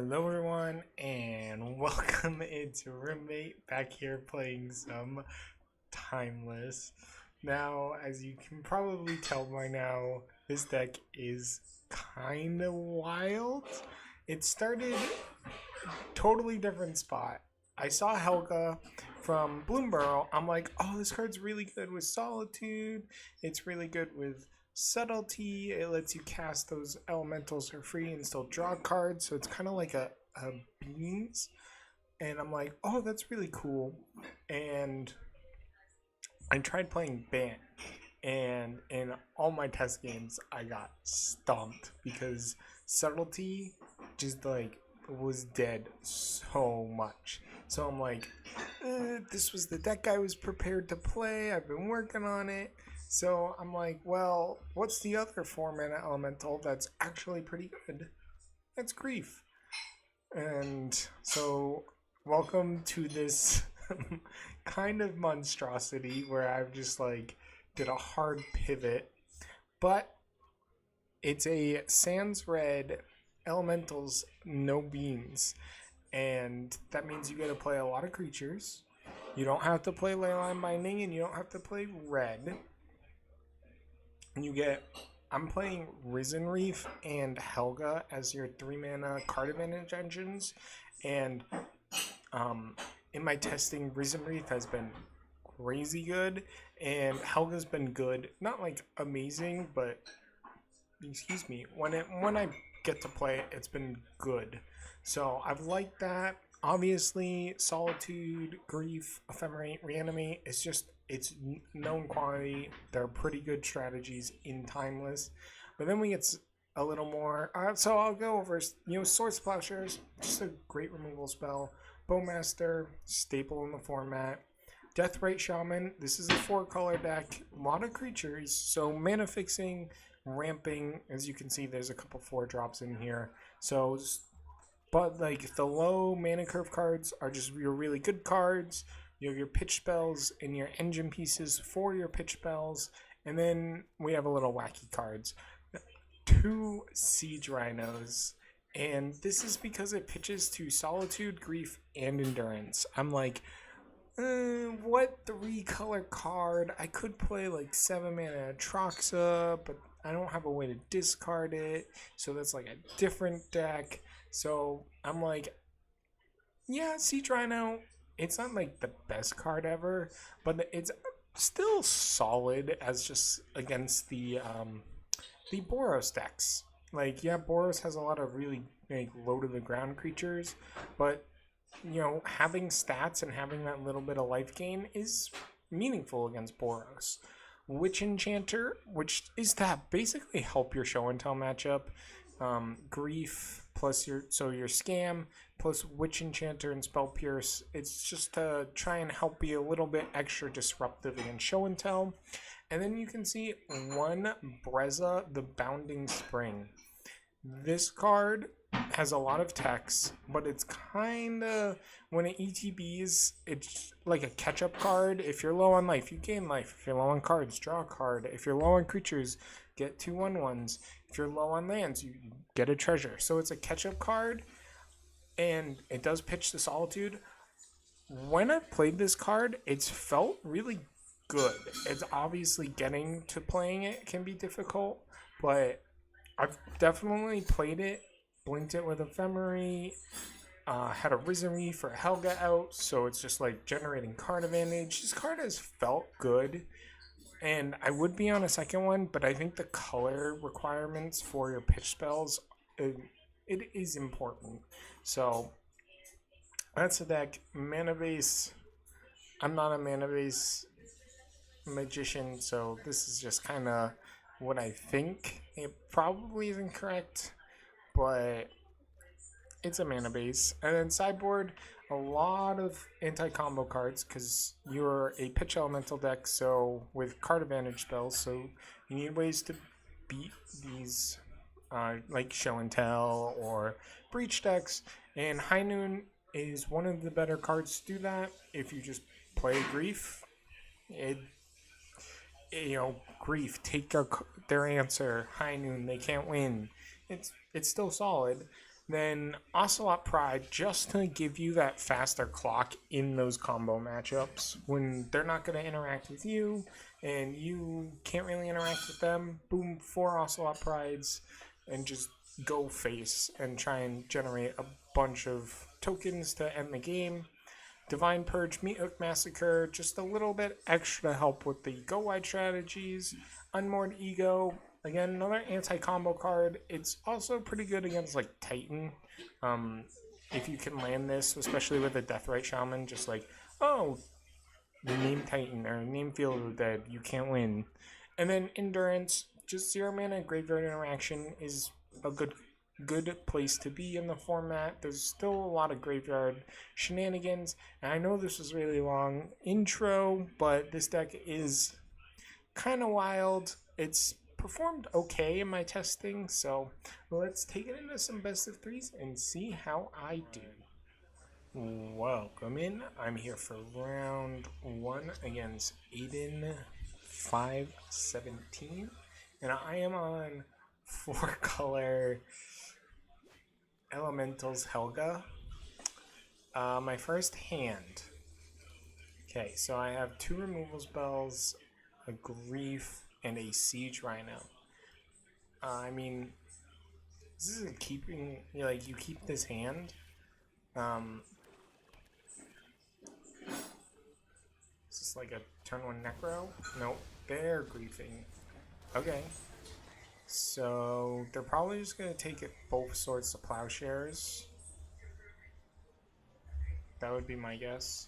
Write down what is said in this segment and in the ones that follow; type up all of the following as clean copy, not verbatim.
Hello everyone and welcome into Roommate back here playing some Timeless. Now, as you can probably tell by now, this deck is kind of wild. It started totally different spot. I saw Helga from Bloomborough. I'm like, oh, this card's really good with Solitude. It's really good with Subtlety. It lets you cast those elementals for free and still draw cards. So it's kind of like a Beans. And I'm like, oh, that's really cool. And I tried playing Bant. And in all my test games, I got stomped because Subtlety just like was dead so much. So I'm like, this was the deck I was prepared to play. I've been working on it. So I'm like, well, what's the other 4-mana elemental that's actually pretty good? That's Grief. And so, welcome to this kind of monstrosity where I've just like did a hard pivot. But it's a SansRed Elementals, no beans. And that means you gotta play a lot of creatures. You don't have to play Leyline Binding and you don't have to play red. And you get, I'm playing Risen Reef and Helga as your 3-mana card advantage engines. And in my testing, Risen Reef has been crazy good. And Helga's been good. Not like amazing, but excuse me, when I get to play it, it's been good. So I've liked that. Obviously, Solitude, Grief, Ephemerate, Reanimate, it's known quantity. They're pretty good strategies in Timeless. But then we get a little more. So I'll go over, Swords Plowshares, just a great removal spell. Bowmaster, staple in the format. Deathrite Shaman, this is a 4-color deck. A lot of creatures, so mana fixing, ramping. As you can see, there's a couple 4-drops in here. So, but like the low mana curve cards are just your really good cards. You have your pitch spells and your engine pieces for your pitch spells. And then we have a little wacky cards. 2 Siege Rhinos. And this is because it pitches to Solitude, Grief, and Endurance. I'm like, what 3-color card? I could play like 7-mana Atroxa, but I don't have a way to discard it. So that's like a different deck. So I'm like, yeah, Siege Rhino, it's not like the best card ever, but it's still solid as just against the Boros decks. Like, yeah, Boros has a lot of really like low to the ground creatures, but having stats and having that little bit of life gain is meaningful against Boros. Witch Enchanter, which is to basically help your show and tell matchup. Grief plus your Scam plus Witch Enchanter and Spell Pierce. It's just to try and help be a little bit extra disruptive against show and tell. And then you can see 1 Breza, the Bounding Spring. This card has a lot of text, but it's kind of, when it ETBs, it's like a catch-up card. If you're low on life, you gain life. If you're low on cards, draw a card. If you're low on creatures, get 2 1/1s. If you're low on lands, you get a treasure. So it's a catch-up card, and it does pitch to Solitude. When I've played this card, it's felt really good. It's obviously getting to playing it can be difficult, but I've definitely played it, blinked it with Ephemerate, had a Risen Reef for Helga out, so it's just like generating card advantage. This card has felt good, and I would be on a second one, but I think the color requirements for your pitch spells, it is important. So that's the deck. Mana base, I'm not a mana base magician, so this is just kind of what I think. It probably isn't correct, but it's a mana base. And then sideboard, a lot of anti-combo cards because you're a pitch elemental deck, so with card advantage spells, so you need ways to beat these like show and tell or breach decks. And High Noon is one of the better cards to do that. If you just play Grief, Grief, take their answer. High Noon, they can't win. It's still solid. Then Ocelot Pride, just to give you that faster clock in those combo matchups. When they're not going to interact with you, and you can't really interact with them, boom, 4 Ocelot Prides, and just go face and try and generate a bunch of tokens to end the game. Divine Purge, Meat Hook Massacre, just a little bit extra help with the go wide strategies. Unmoored Ego, again, another anti-combo card. It's also pretty good against, like, Titan. If you can land this, especially with a Deathrite Shaman, just like, oh, name Titan or name Field of the Dead, you can't win. And then Endurance, just 0 mana graveyard interaction is a good place to be in the format. There's still a lot of graveyard shenanigans, and I know this was really long intro, but this deck is kind of wild. It's performed okay in my testing, so let's take it into some best of threes and see how I do. Welcome in. I'm here for round 1 against Aiden 517, and I am on 4-color Helgamentals Helga. My first hand. Okay, so I have 2 removal spells, a Grief, and a Siege Rhino. I mean, this is a keeping, you keep this hand. Is this like a turn 1 Necro? Nope, they're griefing. Okay. So they're probably just going to take it both sorts of Plowshares. That would be my guess.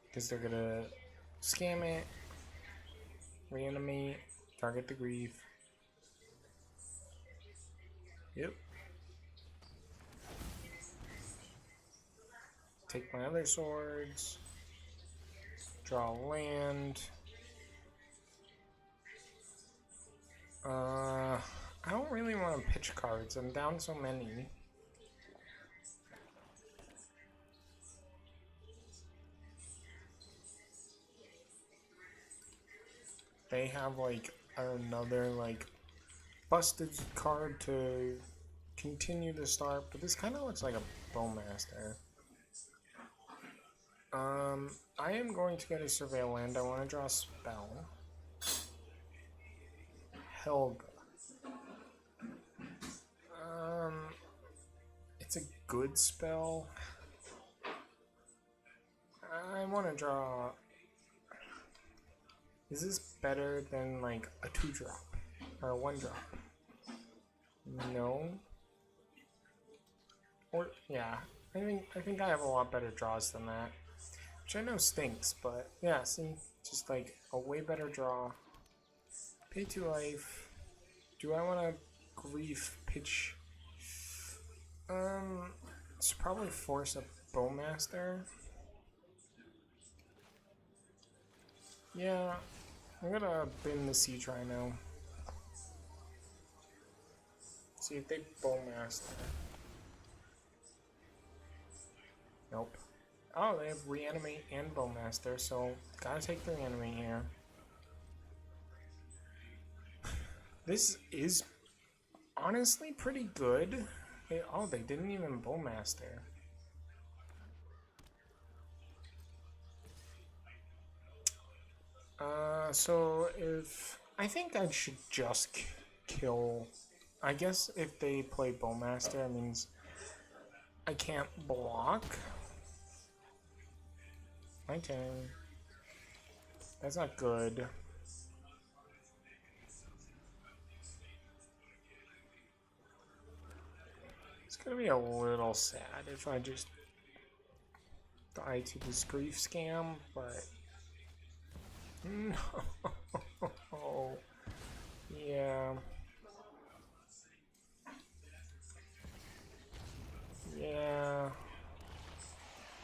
Because they're going to scam it, reanimate, target the grief. Yep. Take my other swords. Draw land. I don't really want to pitch cards. I'm down so many. They have like another like busted card to continue to start, but this kind of looks like a Bowmaster. I am going to get a Surveil Land. I want to draw a spell. Helga. It's a good spell. I want to draw... Is this better than like a 2-drop? Or a 1-drop? No. Or, yeah. I think I have a lot better draws than that. Which I know stinks, but yeah, see, just like a way better draw. Pay 2 life. Do I want to grief pitch? It's probably force a Bowmaster. Yeah, I'm gonna bin the Siege Rhino. See if they Bowmaster. Nope. Oh, they have Reanimate and Bowmaster, so gotta take the Reanimate here. This is honestly pretty good. Oh, they didn't even Bowmaster. So if... I think I should just kill... I guess if they play Bowmaster, it means I can't block. My turn. That's not good. It's gonna be a little sad if I just die to this grief scam, but no. Yeah. Yeah.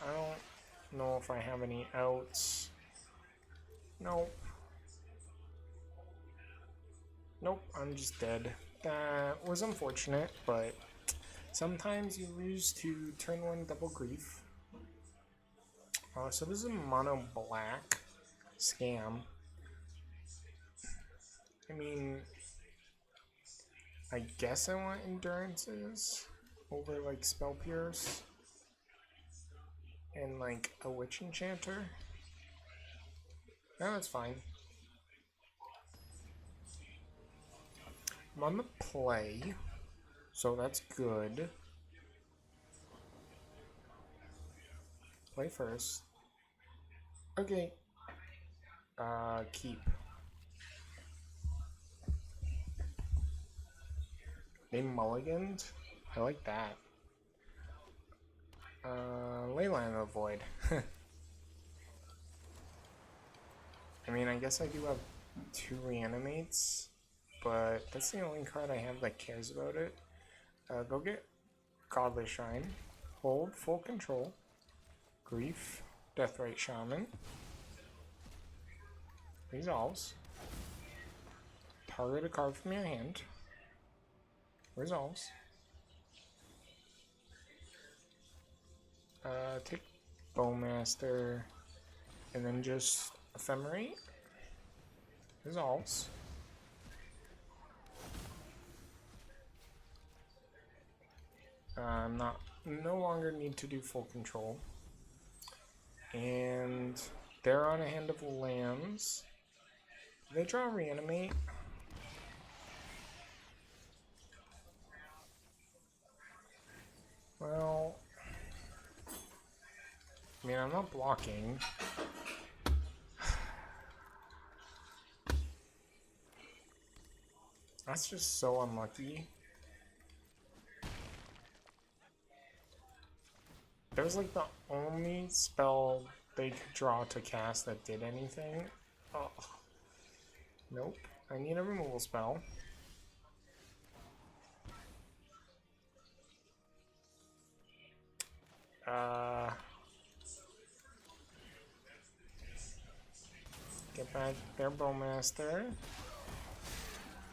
I don't know if I have any outs. Nope. Nope, I'm just dead. That was unfortunate, but sometimes you lose to turn 1 double grief. So this is a mono black scam. I mean, I guess I want endurances over like spell pierce and like a witch enchanter. No, that's fine. I'm on the play, so that's good. Play first. Okay. Keep. They mulliganed? I like that. Leyline of the Void. I mean, I guess I do have 2 reanimates, but that's the only card I have that cares about it. Go get Godly Shrine. Hold full control. Grief. Deathrite Shaman. Resolves. Target a card from your hand. Resolves. Take Bowmaster, and then just Ephemerate. Resolves. No longer need to do full control. And they're on a hand of lands. They draw reanimate. Well, I mean, I'm not blocking. That's just so unlucky. That was like the only spell they could draw to cast that did anything. Oh. Nope. I need a removal spell. Get back their Bowmaster.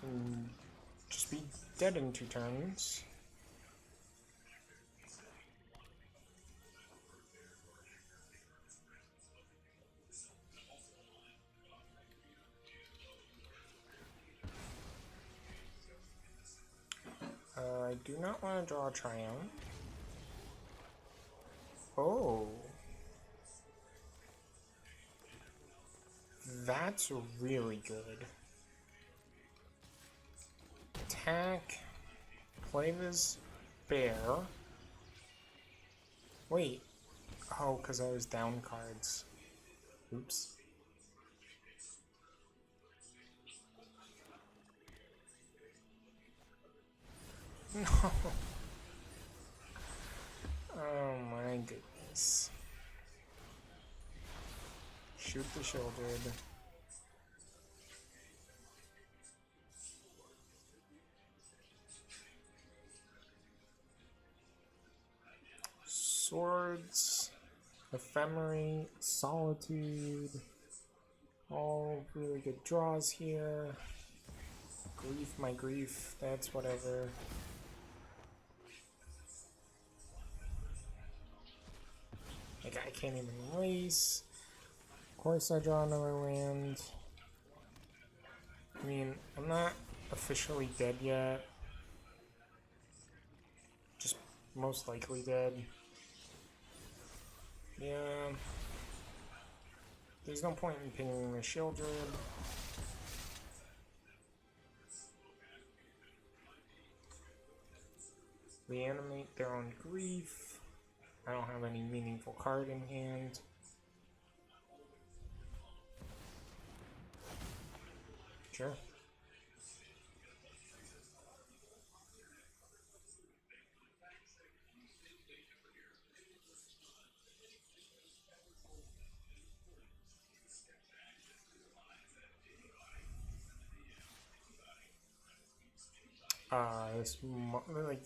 And just be dead in 2 turns. I do not want to draw a Triumph. Oh. That's really good. Attack. Play this bear. Wait. Oh, because I was down cards. Oops. No. Oh my goodness. Shoot the Shielded. Swords, Ephemerate, Solitude, all really good draws here. Grief, my grief, that's whatever. Like, I can't even race. Of course I draw another land. I mean, I'm not officially dead yet. Just most likely dead. Yeah. There's no point in pinging the Shieldred. Reanimate their own grief. I don't have any meaningful card in hand. Sure.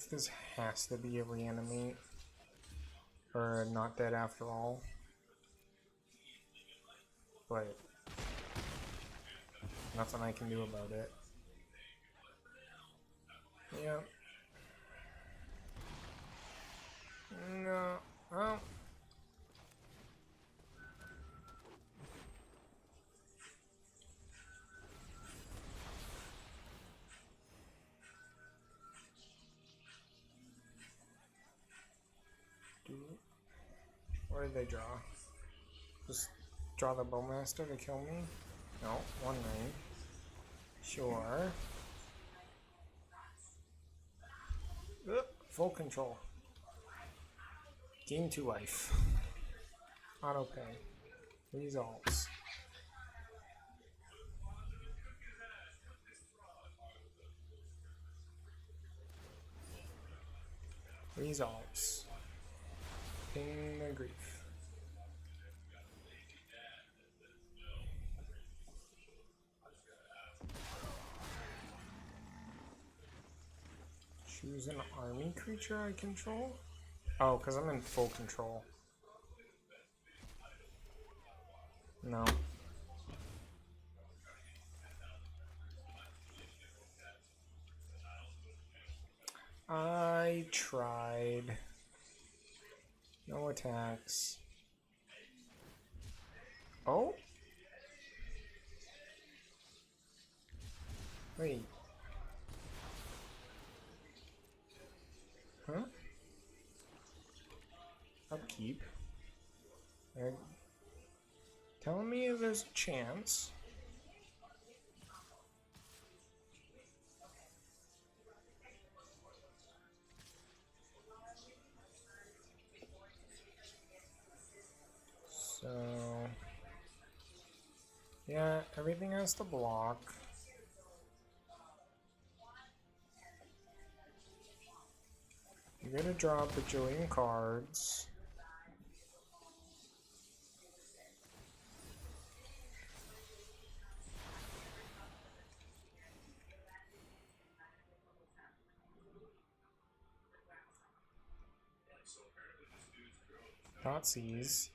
This has to be a reanimate. Or not dead after all. But nothing I can do about it. Yeah. No. Well. What did they draw? Just draw the Bowmaster to kill me? No, 1 ring. Sure. Full control. Gain 2 life. Auto pay. Results. Results. Pain and grief. Choose an army creature I control? Oh, because I'm in full control. No. I tried. No attacks. Oh? Wait. Huh? Upkeep. They're telling me there's a chance. So, yeah, everything has to block. You're gonna draw a bajillion cards. Thoughtseize.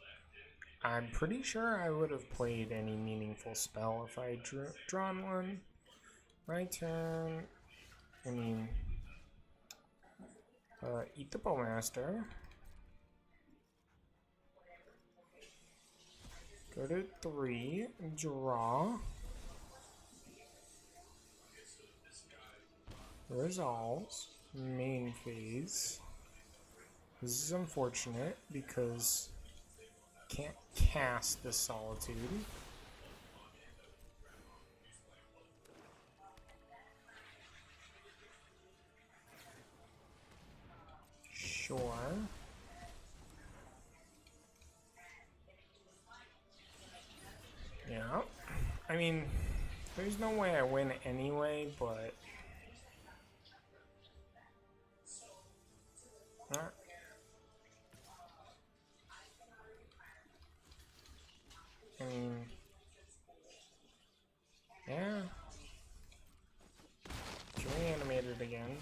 I'm pretty sure I would have played any meaningful spell if I had drawn one. My turn. I mean, eat the Bowmaster. Go to 3, draw. Resolves. Main phase. This is unfortunate because can't cast the Solitude. Sure. Yeah. I mean, there's no way I win anyway, but I mean, yeah. Can we animate it again?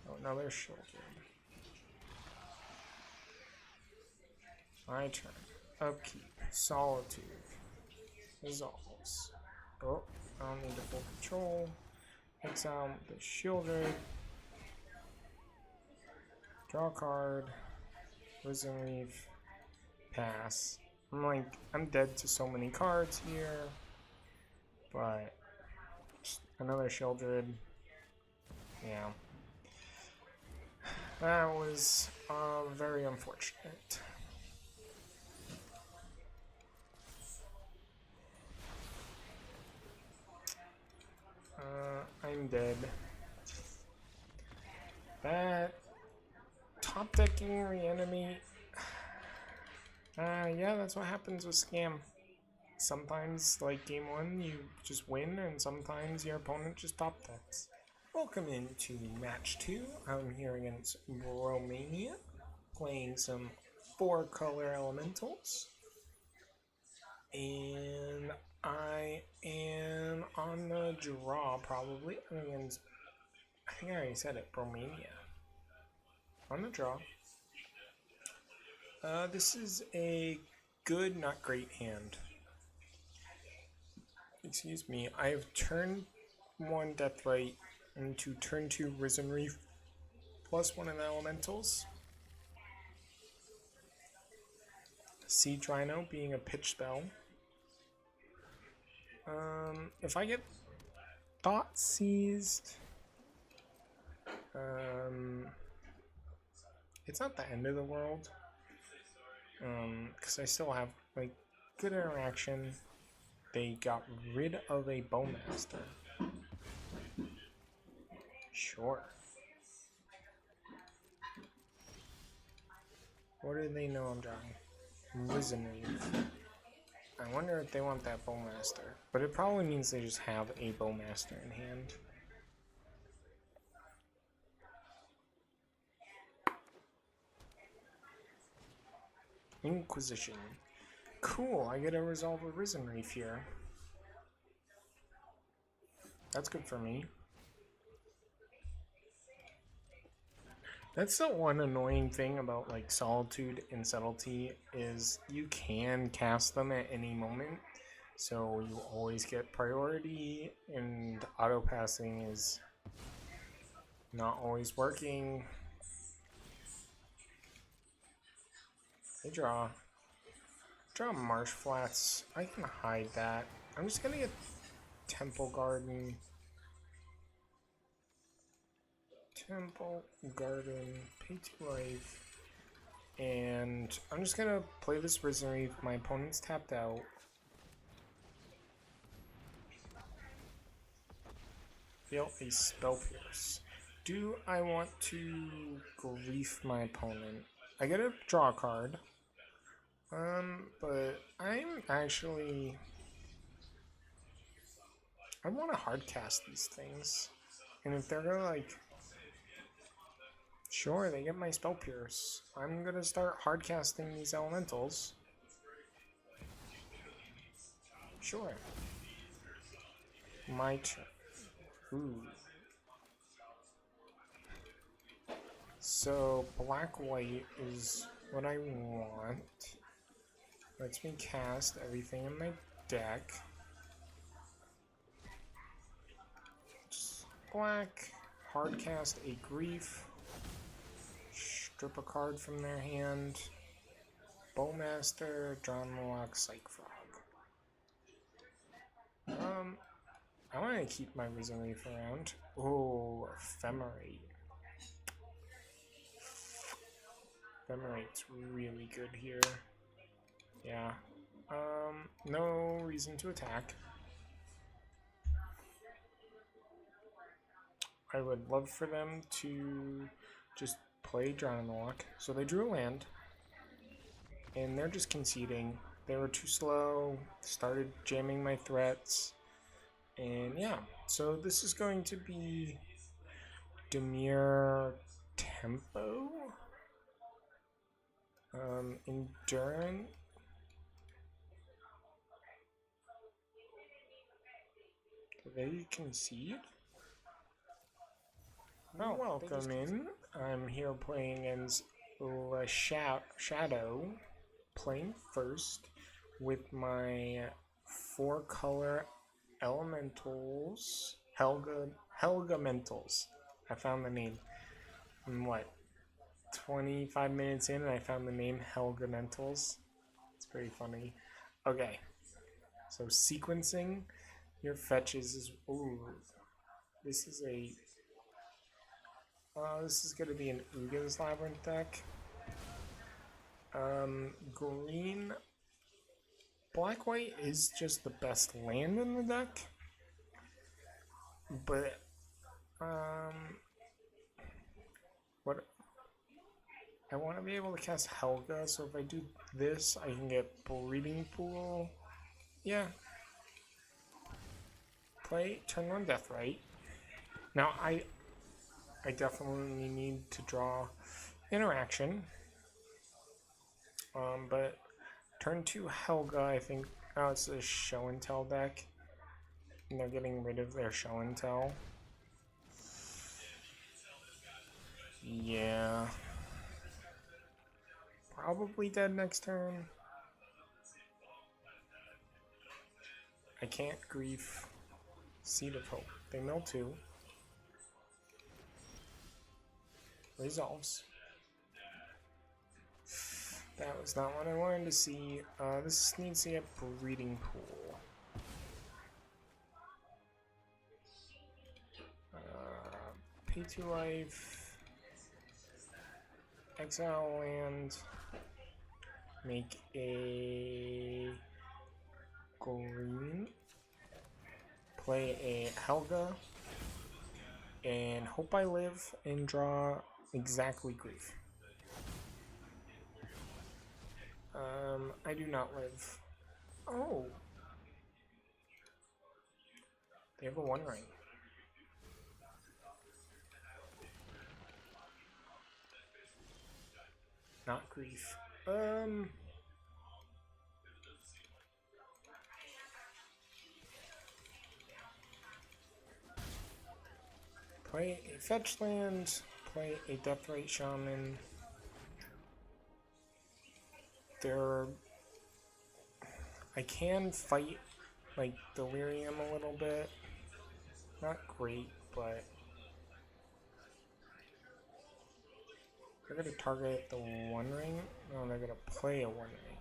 Oh, another shoulder. My turn. Upkeep. Solitude. Resolves. Oh, I don't need the full control. Exile the Shieldred. Draw a card. Wisdom Leaf. Pass. I'm dead to so many cards here. But another Shieldred. Yeah. That was very unfortunate. I'm dead. That top decking reanimate. Yeah, that's what happens with Scam. Sometimes, like game 1, you just win, and sometimes your opponent just top decks. Welcome into match 2. I'm here against Romania, playing some 4-color elementals. And I am on the draw, probably, against, I think I already said it, Romania. On the draw. This is a good, not great hand. Excuse me, I have turn 1 Deathrite into turn 2 Risen Reef, +1 in the elementals. Siege Rhino being a pitch spell. If I get Thought Seized, it's not the end of the world. Because I still have, like, good interaction. They got rid of a Bowmaster. Sure. What do they know I'm drawing? Risen Reef. I wonder if they want that Bowmaster. But it probably means they just have a Bowmaster in hand. Inquisition. Cool, I get to resolve a Risen Reef here. That's good for me. That's the one annoying thing about like Solitude and Subtlety is you can cast them at any moment. So you always get priority, and auto passing is not always working. I draw Marsh Flats. I can hide that. I'm just gonna get Temple Garden, pay 2 life, and I'm just gonna play this Risen Reef. My opponent's tapped out. Deal a Spell Pierce. Do I want to grief my opponent? I gotta draw a card. But I'm actually... I want to hardcast these things. And if they're gonna, like... Sure, they get my Spell Pierce. I'm gonna start hardcasting these elementals. Sure. My turn. Ooh. So, black-white is what I want. Lets me cast everything in my deck. Just black, hardcast a grief, strip a card from their hand, Bowmaster, Drawn Moloch, Psych Frog. I want to keep my Risen Reef around. Oh, Ephemerate. Ephemerate's really good here. Yeah. No reason to attack. I would love for them to just play Drawn Moloch. So they drew a land. And they're just conceding. They were too slow, started jamming my threats. And yeah, so this is going to be Demure Tempo. Endurance. Do they concede? Oh, welcome in. I'm here playing against Le Shadow, playing first with my 4-color elementals, Helgamentals. I found the name. I'm what, 25 minutes in and I found the name Helgamentals. It's very funny. Okay, so sequencing your fetches is, ooh, this is gonna be an Ugin's Labyrinth deck. Green, black-white is just the best land in the deck, but what I want to be able to cast Helga, so if I do this, I can get Breeding Pool. Yeah. Play turn 1 Deathrite. Now I definitely need to draw interaction. But turn 2 Helga, I think. Oh, it's a show and tell deck. And they're getting rid of their show and tell. Yeah. Probably dead next turn. I can't grief Seed of Hope. They mill 2. Resolves. That was not what I wanted to see. This needs to get Breeding Pool. Pay 2 life. exile land, make a green, play a Helga, and hope I live and draw exactly Grief. I do not live. Oh. They have a 1-ring. Not Grief. Play a fetch land, play a Deathrite Shaman. I can fight like Delirium a little bit. Not great, but they're gonna target the 1-ring. No, they're gonna play a 1-ring.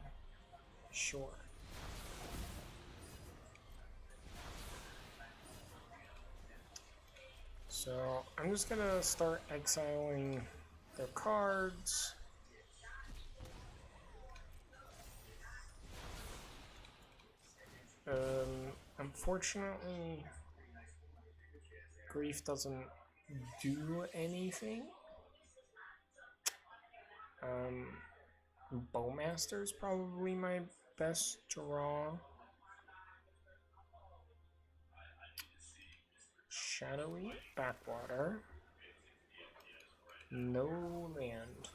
Sure. So I'm just gonna start exiling their cards. Unfortunately, Grief doesn't do anything. Bowmaster is probably my best draw. Shadowy Backwater. No land.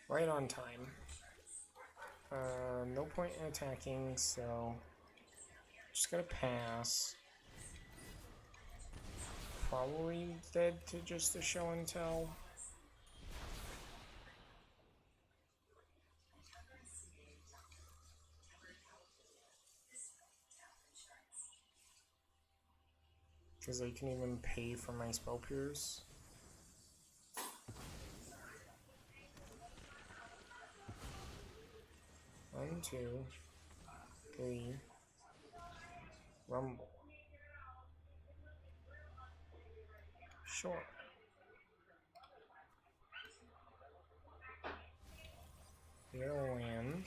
Right on time. No point in attacking, so just gonna pass. Probably dead to just a show and tell. Because I can even pay for my spell pierce. One, two, three. Rumble. Sure. They'll land.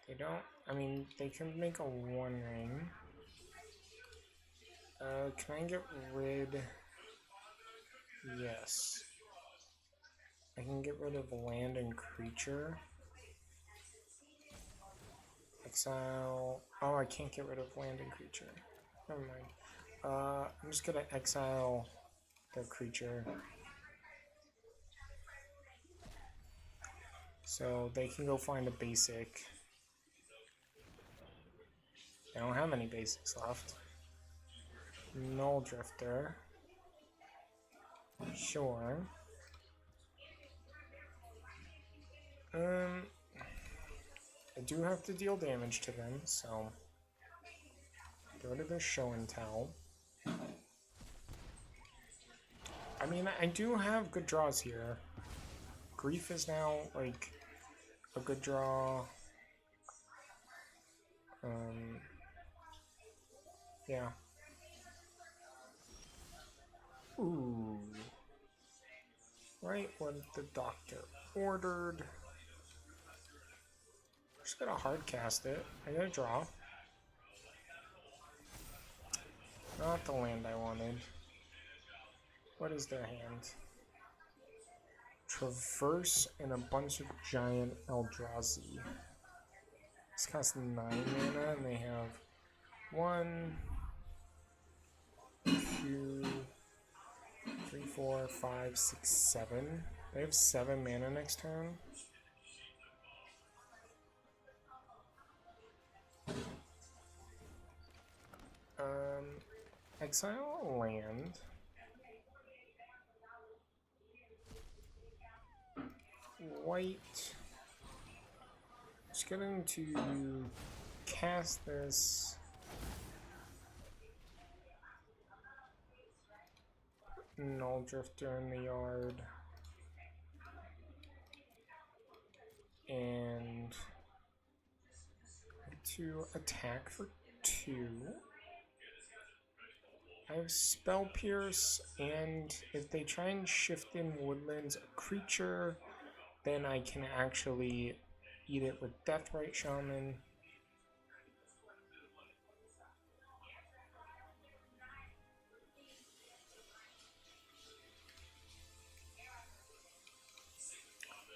They don't. I mean, they can make a 1-ring. Can I get rid? Yes. I can get rid of land and creature. Exile. Oh, I can't get rid of land and creature. Never mind. I'm just gonna exile the creature. So they can go find a basic. They don't have any basics left. Null Drifter. Sure. I do have to deal damage to them, so go to the show and tell. I mean, I do have good draws here. Grief is now like a good draw. Yeah. Ooh. Right what the doctor ordered. Just gonna hard cast it. I gotta draw. Not the land I wanted. What is their hand? Traverse and a bunch of giant Eldrazi. This costs 9 mana and they have 1, 2, 3, 4, 5, 6, 7. They have 7 mana next turn. Exile a land. White. Just going to cast this. Null Drifter in the yard. and to attack for 2. I have Spell Pierce, and if they try and shift in Woodlands a creature, then I can actually eat it with Deathrite Shaman.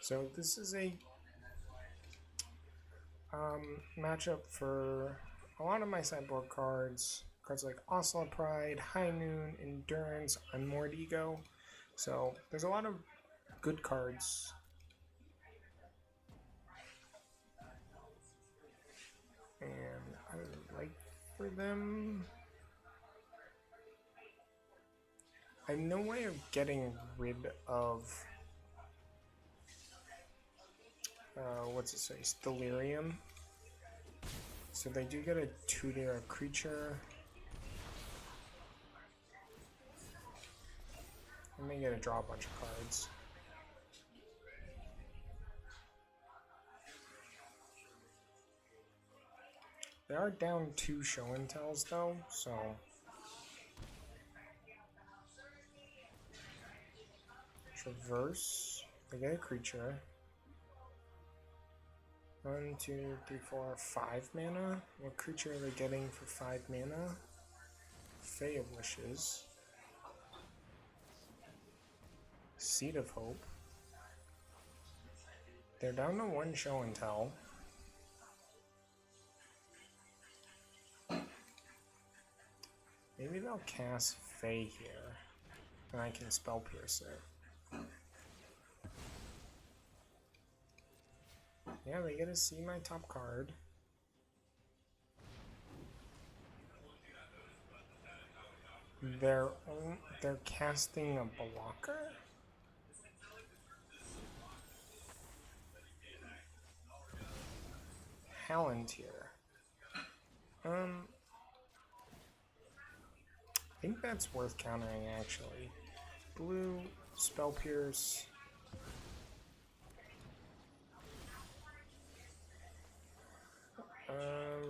So this is a matchup for a lot of my sideboard cards. Cards like Osla Pride, High Noon, Endurance, Unmoored Ego. So there's a lot of good cards. And I would like for them. I have no way of getting rid of what's it say? Delirium. So they do get a 2-tier creature. And they get to draw a bunch of cards. They are down 2 show and tells though, so traverse. They get a creature. 1, 2, 3, 4, 5 mana. What creature are they getting for 5 mana? Fae of Wishes. Seed of Hope. They're down to 1 show and tell. Maybe they'll cast Fae here, and I can Spell Pierce it. Yeah, they get to see my top card. They're casting a blocker? Palantir. I think that's worth countering actually. Blue, Spell Pierce.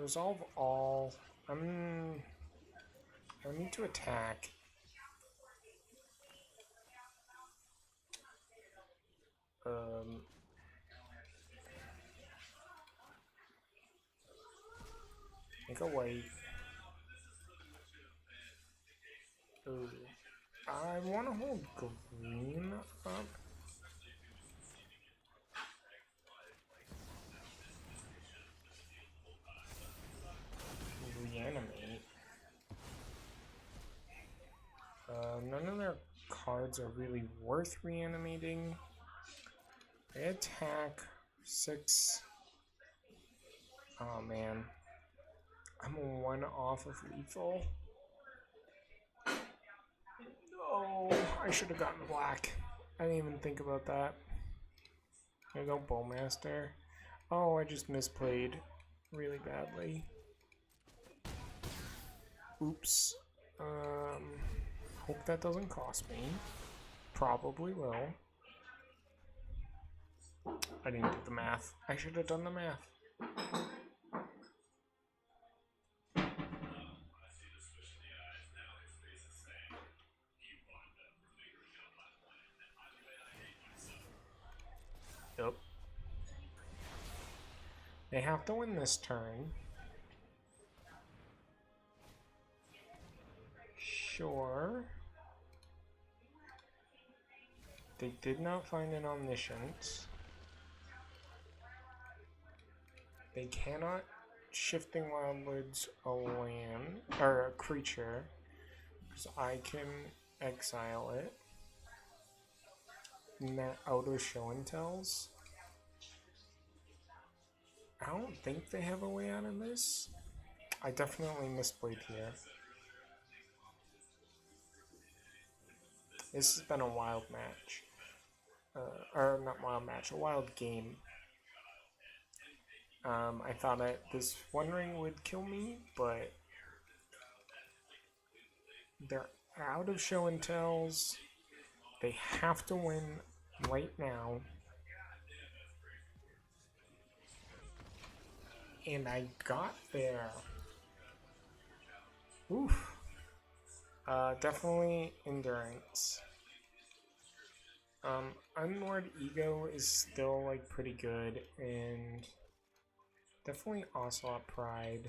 Resolve all. I need to attack. Make a white. Ooh. I want to hold green up. Reanimate. None of their cards are really worth reanimating. They attack 6. Oh man. I'm 1 off of lethal. Oh, I should have gotten black. I didn't even think about that. There you go, Bowmaster. Oh, I just misplayed really badly. Oops. Hope that doesn't cost me. Probably will. I didn't do the math. I should have done the math. Yep. They have to win this turn. Sure. They did not find an Omniscience. They cannot Shifting Wildwoods a land, or a creature, because I can exile it. And they're out of show and tells. I don't think they have a way out of this. I definitely misplayed here. This has been a wild match. Or not wild match, a wild game. I thought that this One Ring would kill me, but they're out of show and tells. They have to win right now. And I got there. Oof. Definitely endurance. Unmoored Ego is still like pretty good, and definitely Ocelot Pride.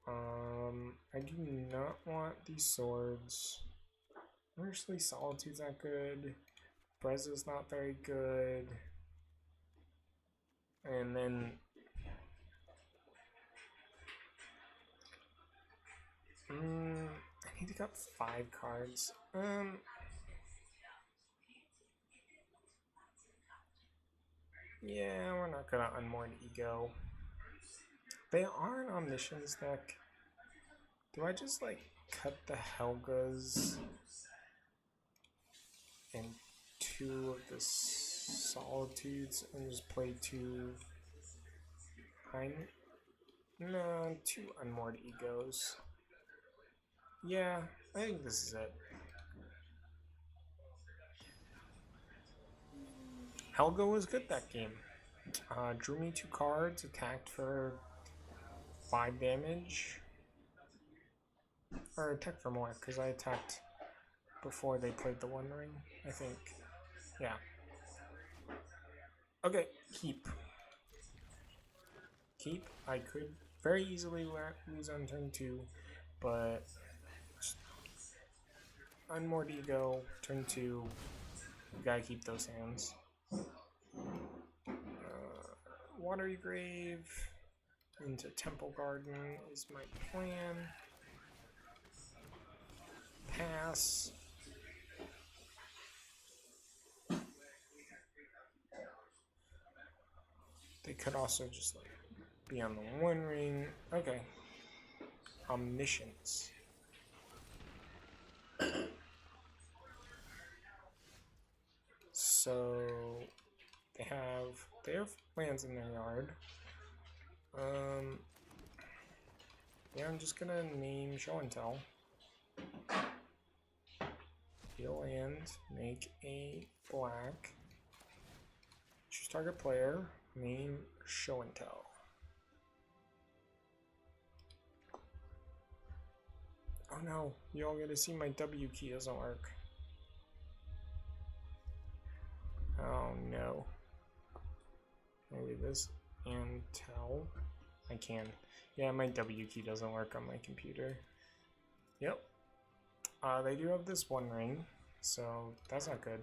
I do not want these swords. Actually, Solitude's not good. Breza's not very good. And then I need to get 5 cards. Yeah, we're not gonna Unmoored Ego. They are an Omniscience deck. Do I just like cut the Helgas and 2 of the Solitudes and just play 2 No, 2 Unmoored Egos. Yeah, I think this is it. Helga was good that game. Drew me 2 cards, attacked for 5 damage. Or attacked for more, because I attacked before they played the One Ring, I think. Yeah. Okay, keep. Keep. I could very easily lose on turn 2, but Unmoored Ego, turn 2, you gotta keep those hands. Watery Grave into Temple Garden is my plan. Pass. They could also just like be on the One Ring. Okay. Omniscience. So they have lands in their yard. Yeah, I'm just gonna name Show and Tell. Deal land, make a black. Choose target player, name Show and Tell. Oh no, you all get to see my W key doesn't work. Oh no. Maybe this and tell. I can. Yeah, my W key doesn't work on my computer. Yep. They do have this One Ring, so that's not good.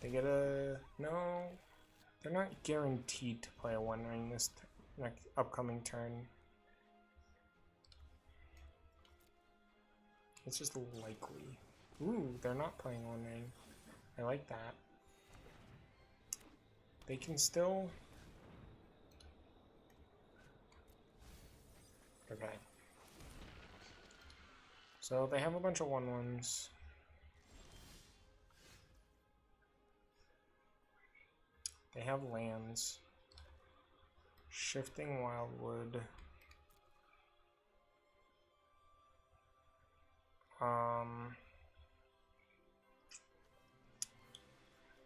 They get a... No, they're not guaranteed to play a One Ring this next upcoming turn. It's just likely. Ooh, they're not playing One Ring. I like that. They can still... Okay. So they have a bunch of 1/1s. They have lands. Shifting Wildwood.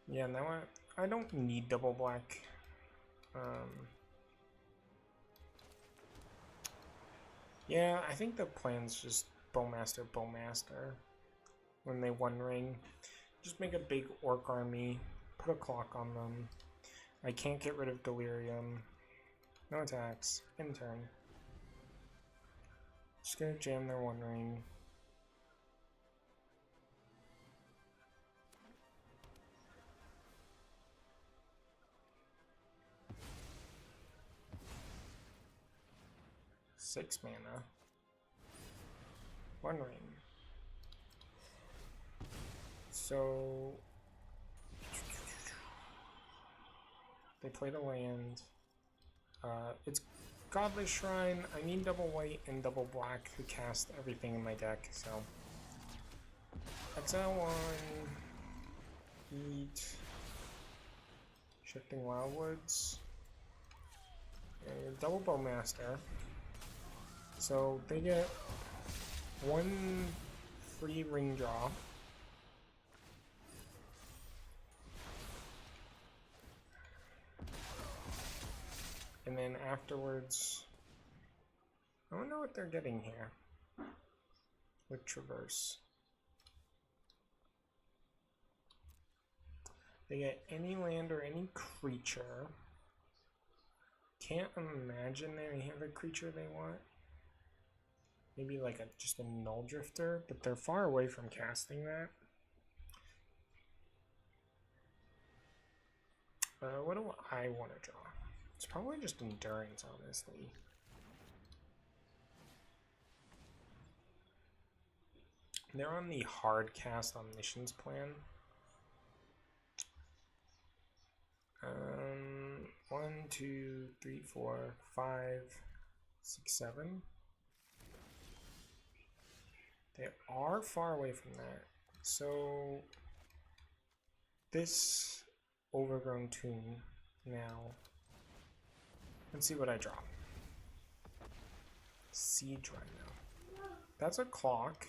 Yeah, now I don't need double black. Yeah, I think the plan's just Bowmaster. When they One Ring, just make a big orc army, put a clock on them. I can't get rid of Delirium. No attacks. In turn. Just gonna jam their One Ring. Six mana. One Ring. So they played a land. It's Godless Shrine. I need double white and double black to cast everything in my deck, so exile one. Eat. Shifting Wildwoods. And double Bowmaster. So they get 1 free ring draw. And then afterwards, I don't know what they're getting here with Traverse. They get any land or any creature. Can't imagine they have a creature they want. Maybe like just a Null Drifter, but they're far away from casting that. What do I want to draw? It's probably just Endurance, honestly. They're on the hard cast Omniscience plan. 1, 2, 3, 4, 5, 6, 7. They are far away from that. So this Overgrown Tomb now. Let's see what I draw. Siege Rhino. That's a clock.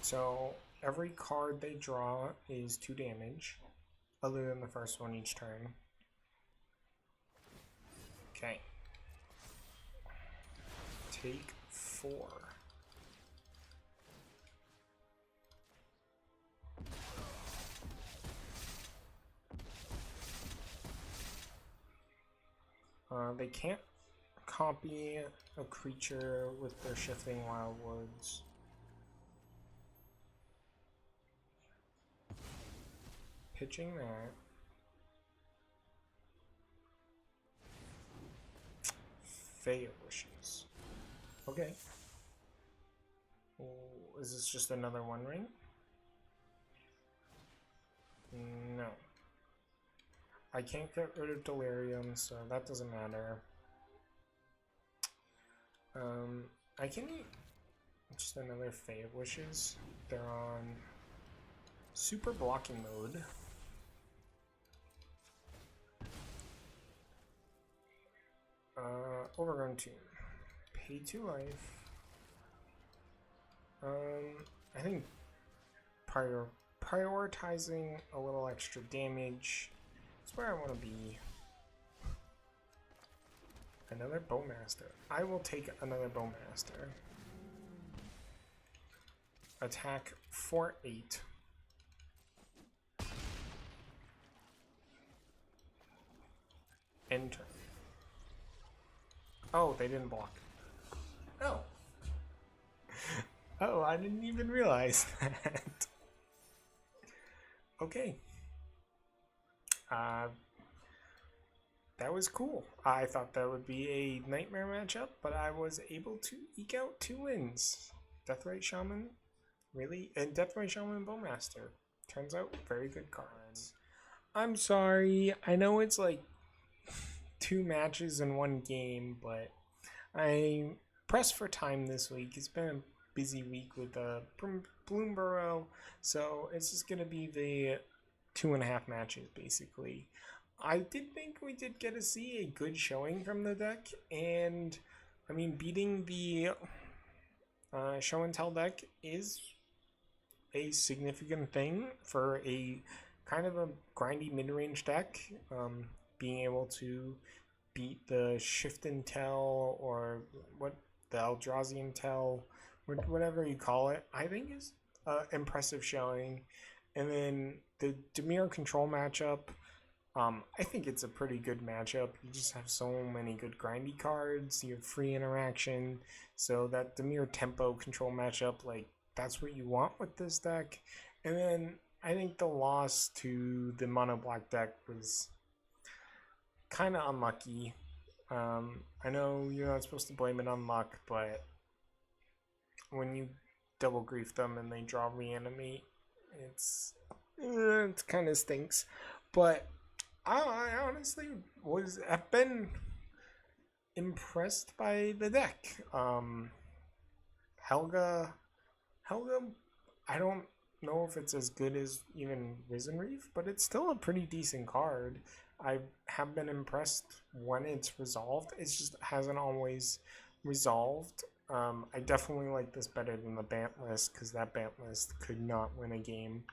So every card they draw is 2 damage, other than the first one each turn. Okay. Take 4. They can't copy a creature with their Shifting Wildwoods. Pitching that. Fey of Wishes. Okay. Oh, is this just another One Ring? No. I can't get rid of Delirium, so that doesn't matter. I can eat just another Fey of Wishes. They're on super blocking mode. Overgrown Tomb. Pay 2 life. I think prioritizing a little extra damage is where I want to be. Another Bowmaster. I will take another Bowmaster. Attack for 8. End turn. Oh, they didn't block. Oh. Oh, I didn't even realize that. Okay. That was cool. I thought that would be a nightmare matchup, but I was able to eke out 2 wins. Deathrite Shaman, really? And Deathrite Shaman Bowmaster. Turns out, very good cards. I'm sorry. I know it's like 2 matches in 1 game, but I'm pressed for time this week. It's been a busy week with Bloomborough, so it's just going to be the 2.5 matches, basically. I did think we did get to see a good showing from the deck, and I mean, beating the Show and Tell deck is a significant thing for a kind of a grindy mid-range deck. Being able to beat the Shift and Tell, or what the Eldrazi Tell, whatever you call it, I think is impressive showing. And then the Dimir control matchup, I think it's a pretty good matchup. You just have so many good grindy cards. You have free interaction. So that Dimir tempo control matchup, like, that's what you want with this deck. And then I think the loss to the mono black deck was kind of unlucky. I know you're not supposed to blame it on luck, but when you double grief them and they draw Reanimate, it kind of stinks. But I honestly have been impressed by the deck. Helga, I don't know if it's as good as even Risen Reef, but it's still a pretty decent card. I have been impressed when it's resolved. It just hasn't always resolved. I definitely like this better than the Bant list, because that Bant list could not win a game.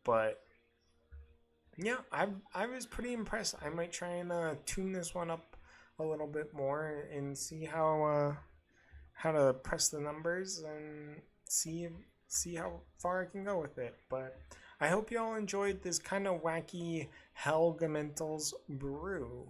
But Yeah, I was pretty impressed. I might try and tune this one up a little bit more and see how to press the numbers and see how far I can go with it. But I hope you all enjoyed this kind of wacky Helgamentals brew.